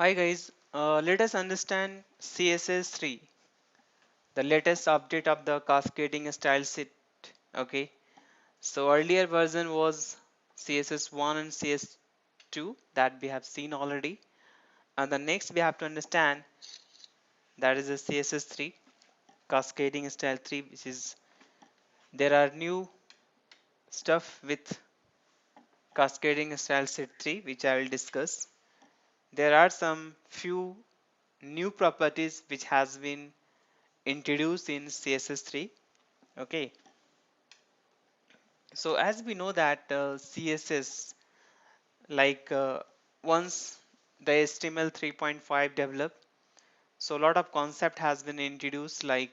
Hi guys, let us understand CSS3, the latest update of the cascading style sheet. Okay, so earlier version was CSS1 and CS2 that we have seen already, and the next we have to understand that is the CSS3 cascading style 3, which is there are new stuff with cascading style sheet 3, which I will discuss. There are some few new properties which has been introduced in CSS3. Okay, so as we know that CSS, like once the HTML 3.5 developed, so a lot of concept has been introduced, like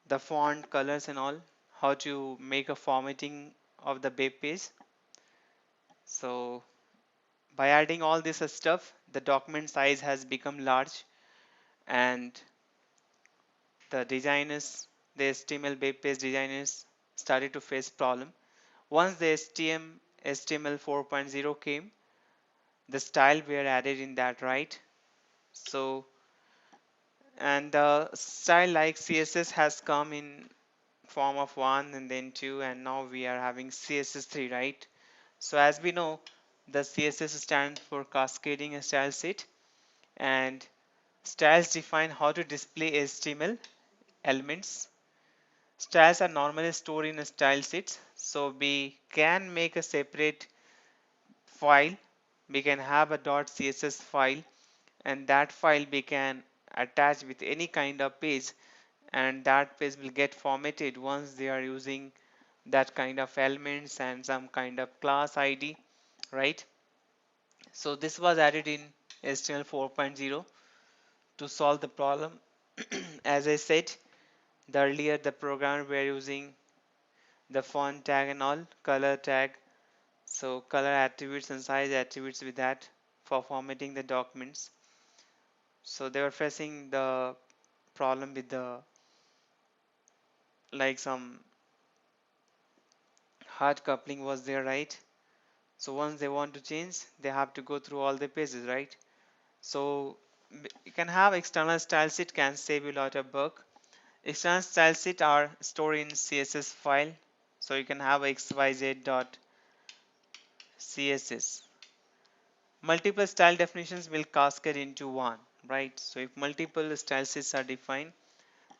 the font colors and all, how to make a formatting of the web page. So by adding all this stuff, the document size has become large, and the designers, the HTML web page designers started to face problem. Once the HTML 4.0 came, the style were added in that, right? So, and the style like CSS has come in form of 1 and then 2, and now we are having CSS3, right? So as we know, the CSS stands for cascading style sheet, and styles define how to display HTML elements. Styles are normally stored in a style sheets, so we can make a separate file. We can have a .css file, and that file we can attach with any kind of page, and that page will get formatted once they are using that kind of elements and some kind of class ID, right? So this was added in HTML 4.0 to solve the problem. As I said, the earlier the programmer were using the font tag and all, color tag, so color attributes and size attributes with that for formatting the documents. So they were facing the problem with the, like, some hard coupling was there, right? So once they want to change, they have to go through all the pages, right? So you can have external style sheet, can save you a lot of work. External style sheet are stored in CSS file, so you can have xyz.css. Multiple style definitions will cascade into one, right? So if multiple style sheets are defined,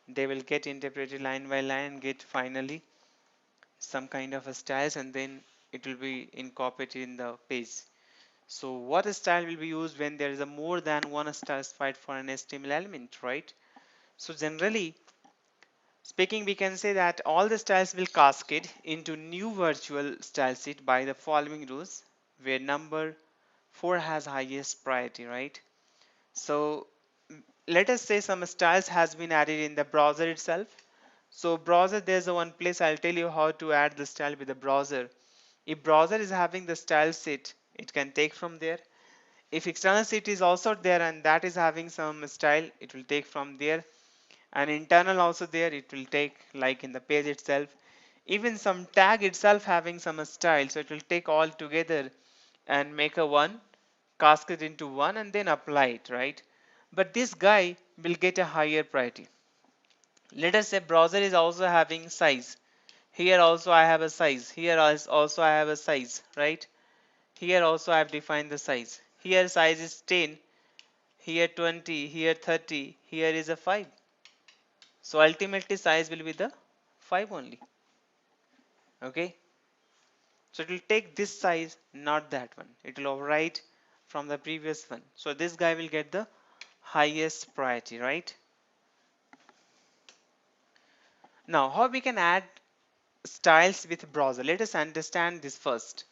they will get interpreted line by line and get finally some kind of a styles, and then it will be incorporated in the page. So what style will be used when there is a more than one style specified for an HTML element, right? So generally speaking, we can say that all the styles will cascade into new virtual style sheet by the following rules, where number 4 has highest priority, right? So let us say some styles has been added in the browser itself. So browser, there's a one place I'll tell you how to add the style with the browser. If browser is having the style sheet, it can take from there. If external sheet is also there and that is having some style, it will take from there. And internal also there, it will take, like in the page itself. Even some tag itself having some style, so it will take all together and make a one, cascade into one, and then apply it, right? But this guy will get a higher priority. Let us say browser is also having size. Here also I have a size. Here also I have a size, right? Here also I have defined the size. Here size is 10, here 20, here 30, here is a 5. So ultimately size will be the 5 only. Okay. So it will take this size, not that one. It will overwrite from the previous one. So this guy will get the highest priority, right? Now how we can add styles with browser? Let us understand this first.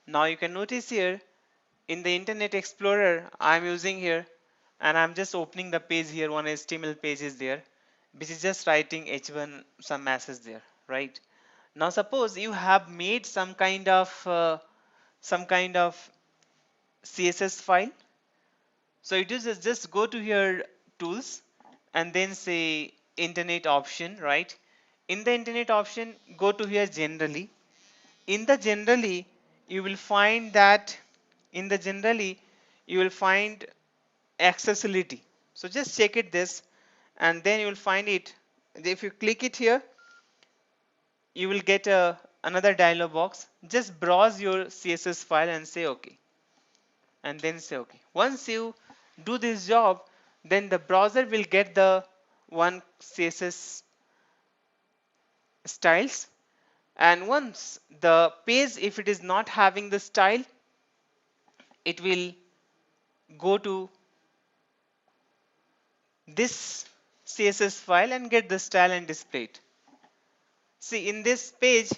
Now you can notice here in the Internet Explorer I'm using here, and I'm just opening the page here. One HTML page is there, which is just writing h1 some message there, right? Now suppose you have made some kind of CSS file. So it is just go to your tools and then say internet option, right? In the internet option, go to here generally. In the generally, you will find that in the generally you will find accessibility. So just check it this, and then you will find it. If you click it here, you will get another dialog box. Just browse your CSS file and say OK, and then say OK. Once you do this job, then the browser will get the one CSS styles, and once the page, if it is not having the style, it will go to this CSS file and get the style and display it. See, in this page,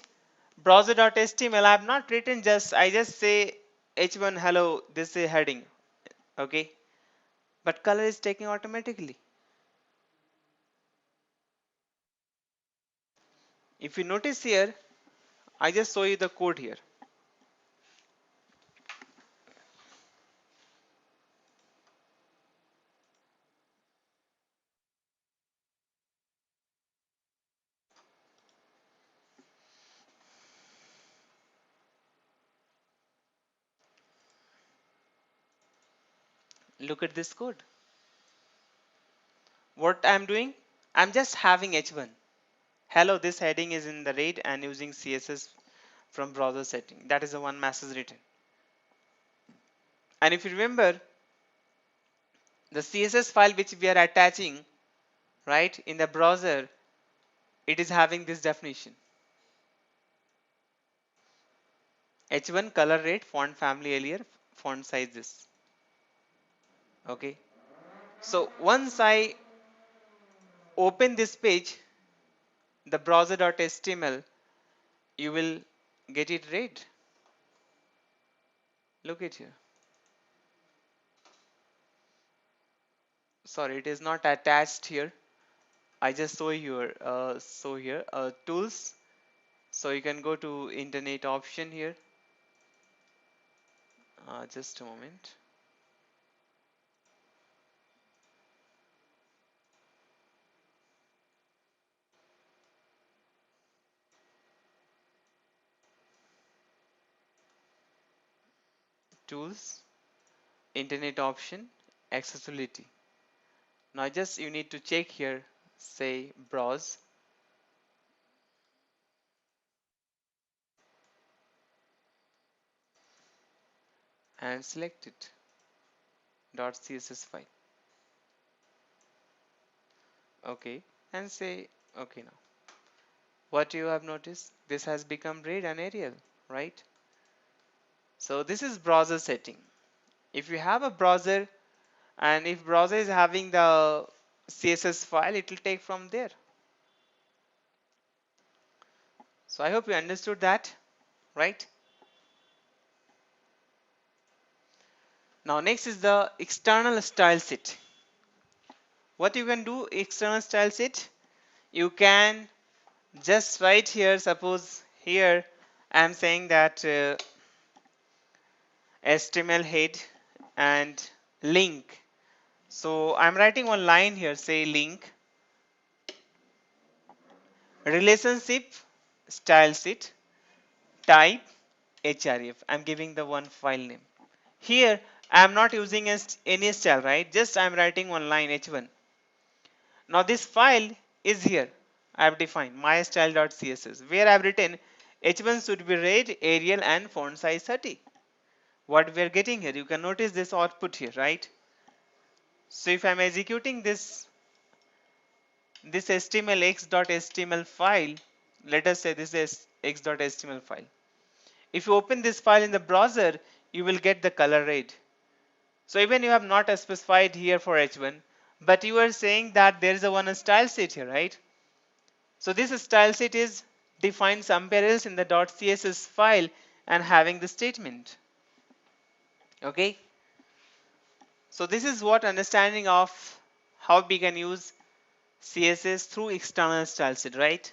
browser.html, I have not written I just say h1 hello, this is a heading, okay, but color is taking automatically. If you notice here, I just show you the code here. Look at this code. What I'm doing, I'm just having h1 hello, this heading is in the red, and using CSS from browser setting. That is the one message written. And if you remember, the CSS file which we are attaching, right, in the browser, it is having this definition: h1 color rate, font family earlier, font size this. Okay, so once I open this page, the browser.html, you will get it red. Look at here. Sorry, it is not attached here. I just show here. Tools. So you can go to internet option here. Just a moment. Tools, internet option, accessibility. Now just you need to check here, say browse, and select it .css file. Okay, and say okay. Now what you have noticed, this has become red and Arial, right? So this is browser setting. If you have a browser, and if browser is having the CSS file, it will take from there. So I hope you understood that, right? Now next is the external style sheet. What you can do, external style sheet, you can just write here, suppose here I am saying that HTML head and link. So I'm writing one line here, say link, relationship, style sheet, type, href. I'm giving the one file name. Here I'm not using any style, right? Just I'm writing one line h1. Now this file is here. I have defined mystyle.css, where I have written h1 should be red, Arial, and font size 30. What we are getting here, you can notice this output here, right? So if I'm executing this HTML x.html file, let us say this is x.html file. If you open this file in the browser, you will get the color red. So even you have not specified here for h1, but you are saying that there is a one style sheet here, right? So this style sheet is defined somewhere else in the .css file and having the statement. Okay. So this is what understanding of how we can use CSS through external style sheet, right?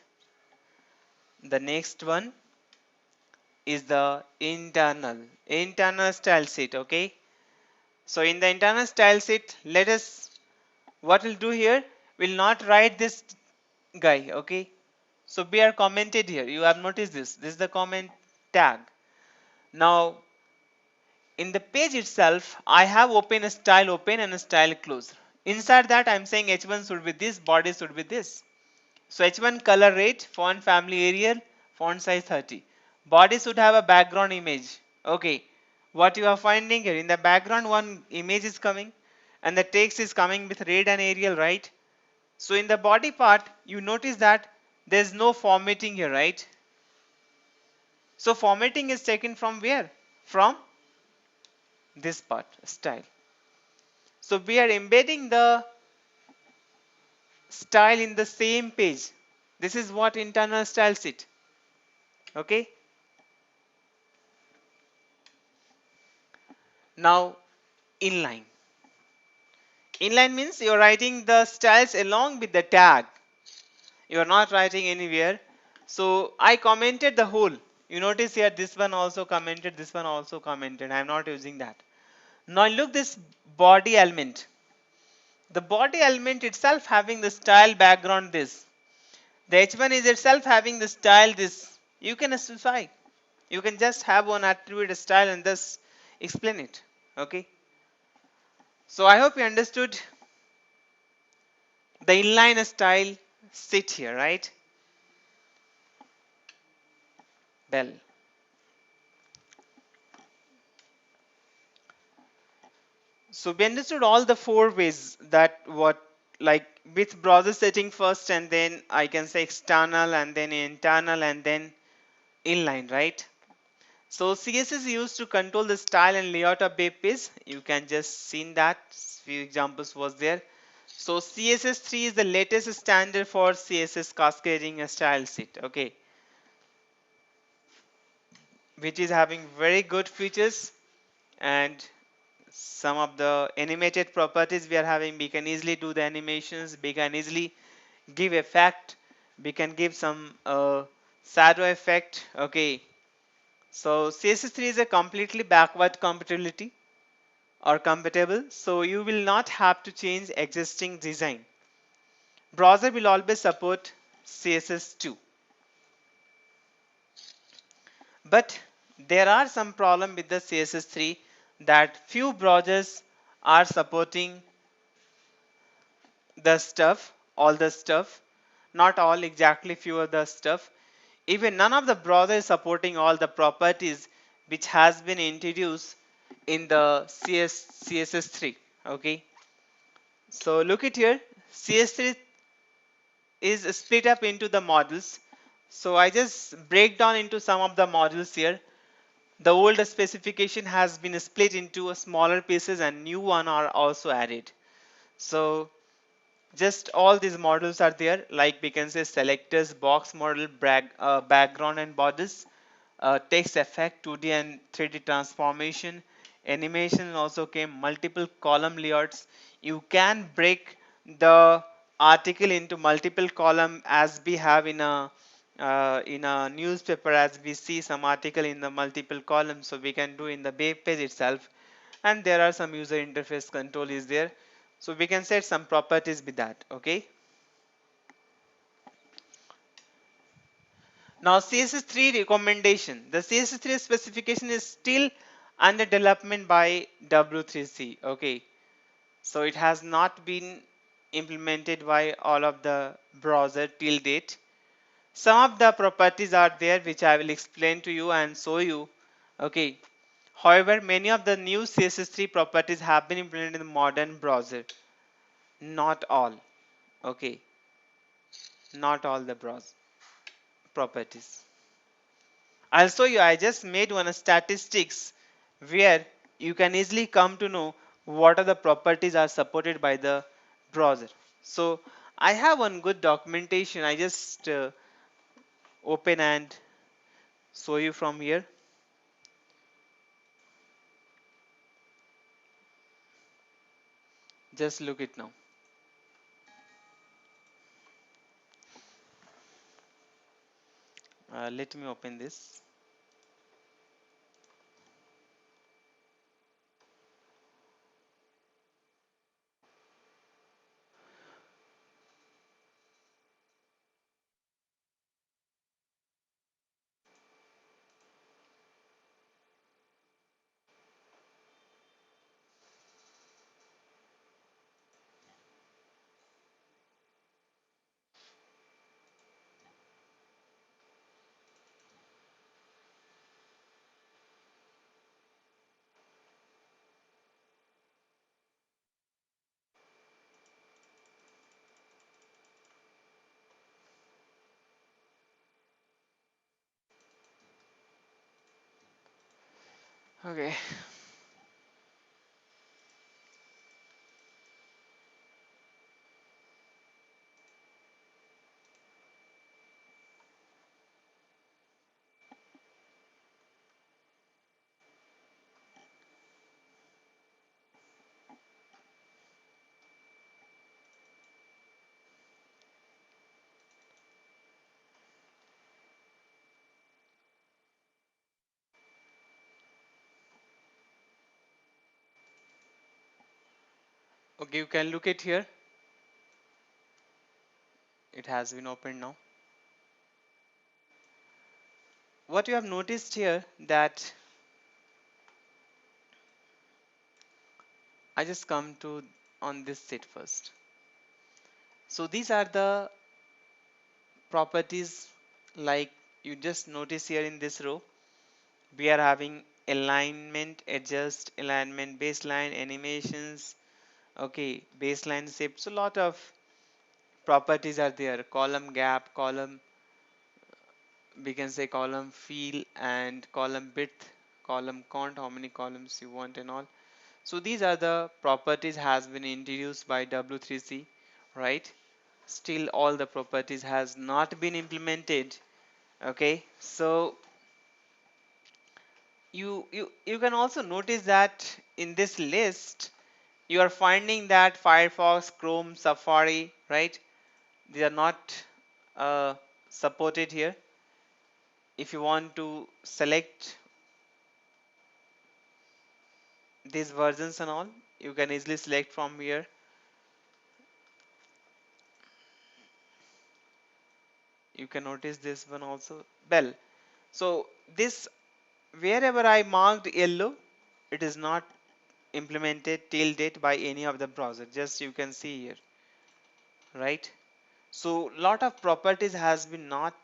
The next one is the internal style sheet. Okay. So in the internal style sheet, let us, what we'll do here, we'll not write this guy. Okay. So we are commented here. You have noticed this. This is the comment tag. Now in the page itself, I have open a style open and a style close. Inside that, I'm saying h1 should be this, body should be this. So h1 color rate, font family Arial, font size 30. Body should have a background image. Okay, what you are finding here in the background, one image is coming, and the text is coming with red and Arial, right? So in the body part, you notice that there's no formatting here, right? So formatting is taken from where? From this part, style. So we are embedding the style in the same page. This is what internal style sheet. Okay. Now inline. Inline means you're writing the styles along with the tag. You're not writing anywhere. So I commented the whole. You notice here this one also commented, this one also commented. I'm not using that. Now look this body element. The body element itself having the style background this. The h1 is itself having the style this. You can specify. You can just have one attribute style and thus explain it. Okay. So I hope you understood the inline style sit here, right? Well, so we understood all the four ways that what like with browser setting first and then I can say external and then internal and then inline, right? So CSS is used to control the style and layout of web page. You can just see that few examples was there. So CSS3 is the latest standard for CSS cascading a style sheet. Okay, which is having very good features and some of the animated properties we are having. We can easily do the animations, we can easily give effect, we can give some shadow effect. Okay, so CSS3 is a completely backward compatibility or compatible, so you will not have to change existing design. Browser will always support CSS2, but there are some problem with the CSS3 that few browsers are supporting the stuff, all the stuff, not all, exactly few of the stuff. Even none of the browsers supporting all the properties which has been introduced in the CSS3. Okay, so look at here, CS3 is split up into the modules. So I just break down into some of the modules here. The old specification has been split into smaller pieces and new one are also added. So just all these models are there, like we can say selectors, box model, background and borders, text effect, 2D and 3D transformation, animation also came, multiple column layouts. You can break the article into multiple column as we have in a newspaper, as we see some article in the multiple columns, so we can do in the web page itself. And there are some user interface control is there, so we can set some properties with that. Okay, now CSS3 recommendation. The CSS3 specification is still under development by W3C. Okay, so it has not been implemented by all of the browser till date. Some of the properties are there which I will explain to you and show you. Okay, however, many of the new CSS3 properties have been implemented in the modern browser. Not all. Okay, not all the browser properties. I'll show you. I just made one statistics where you can easily come to know what are the properties are supported by the browser. So I have one good documentation. I just open and show you from here. Just look it now. Let me open this. Okay. Okay, you can look it here. It has been opened now. What you have noticed here that I just come to on this set first. So these are the properties, like you just notice here in this row. We are having alignment, adjust, alignment, baseline, animations, okay, baseline shape. So a lot of properties are there. Column gap, column, we can say column fill and column width, column count, how many columns you want and all. So these are the properties has been introduced by W3C, right? Still all the properties has not been implemented. Okay, so you can also notice that in this list you are finding that Firefox, Chrome, Safari, right? They are not supported here. If you want to select these versions and all, you can easily select from here. You can notice this one also. Well, so this, wherever I marked yellow, it is not implemented till date by any of the browser. Just you can see here, right? So lot of properties has been not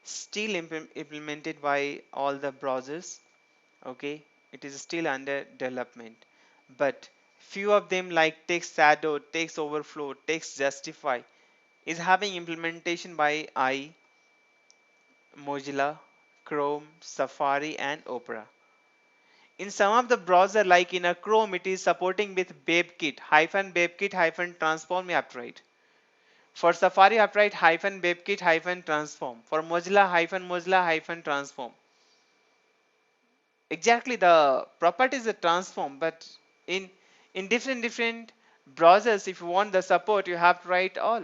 still implemented by all the browsers. Okay, it is still under development, but few of them like text shadow, text overflow, text justify is having implementation by Mozilla, Chrome, Safari and Opera. In some of the browser like in a Chrome, it is supporting with babkit hyphen transform you have to write. For Safari you have to write hyphen babkit hyphen transform. For Mozilla hyphen transform. Exactly, the property is a transform, but in different browsers, if you want the support, you have to write all.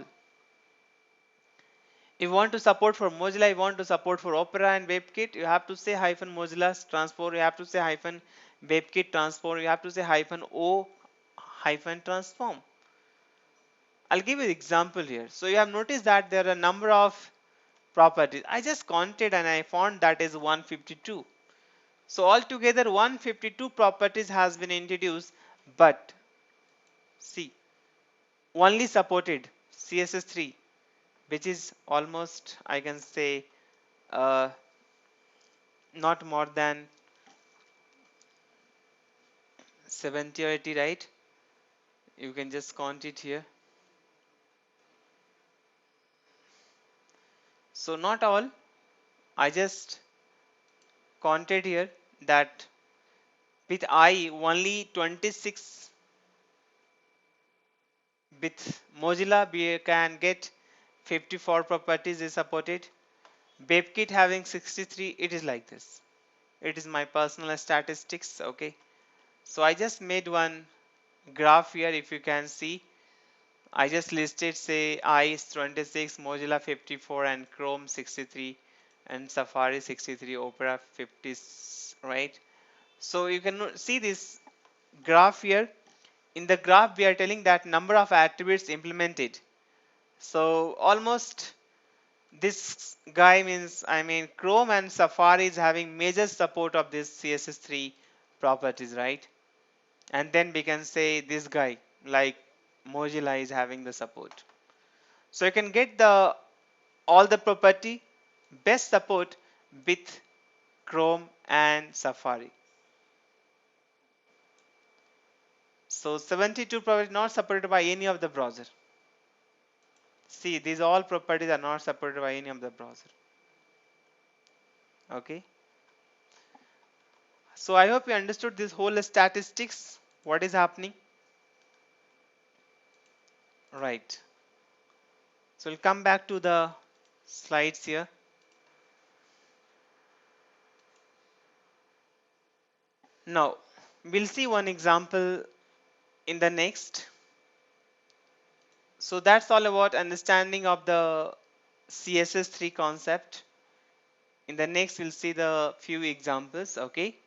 If you want to support for Mozilla, you want to support for Opera and WebKit, you have to say hyphen Mozilla transform, you have to say hyphen WebKit transform, you have to say hyphen O hyphen transform. I'll give you an example here. So you have noticed that there are a number of properties. I just counted and I found that is 152. So altogether 152 properties has been introduced, but see, only supported CSS3, which is almost, I can say, uh, not more than 70 or 80, right? You can just count it here. So not all, I just counted here that with I only 26, with Mozilla we can get 54 properties is supported. WebKit having 63, it is like this. It is my personal statistics, okay? So I just made one graph here, if you can see. I just listed say I is 26, Mozilla 54 and Chrome 63 and Safari 63, Opera 50, right? So you can see this graph here. In the graph we are telling that number of attributes implemented. So almost this guy means, I mean, Chrome and Safari is having major support of this CSS3 properties, right? And then we can say this guy like Mozilla is having the support. So you can get the all the property best support with Chrome and Safari. So 72 properties not supported by any of the browser. See, these all properties are not supported by any of the browser. Okay. So I hope you understood this whole statistics, what is happening. Right. So we'll come back to the slides here. Now we'll see one example in the next. So that's all about understanding of the CSS3 concept. In the next we'll see the few examples. Okay.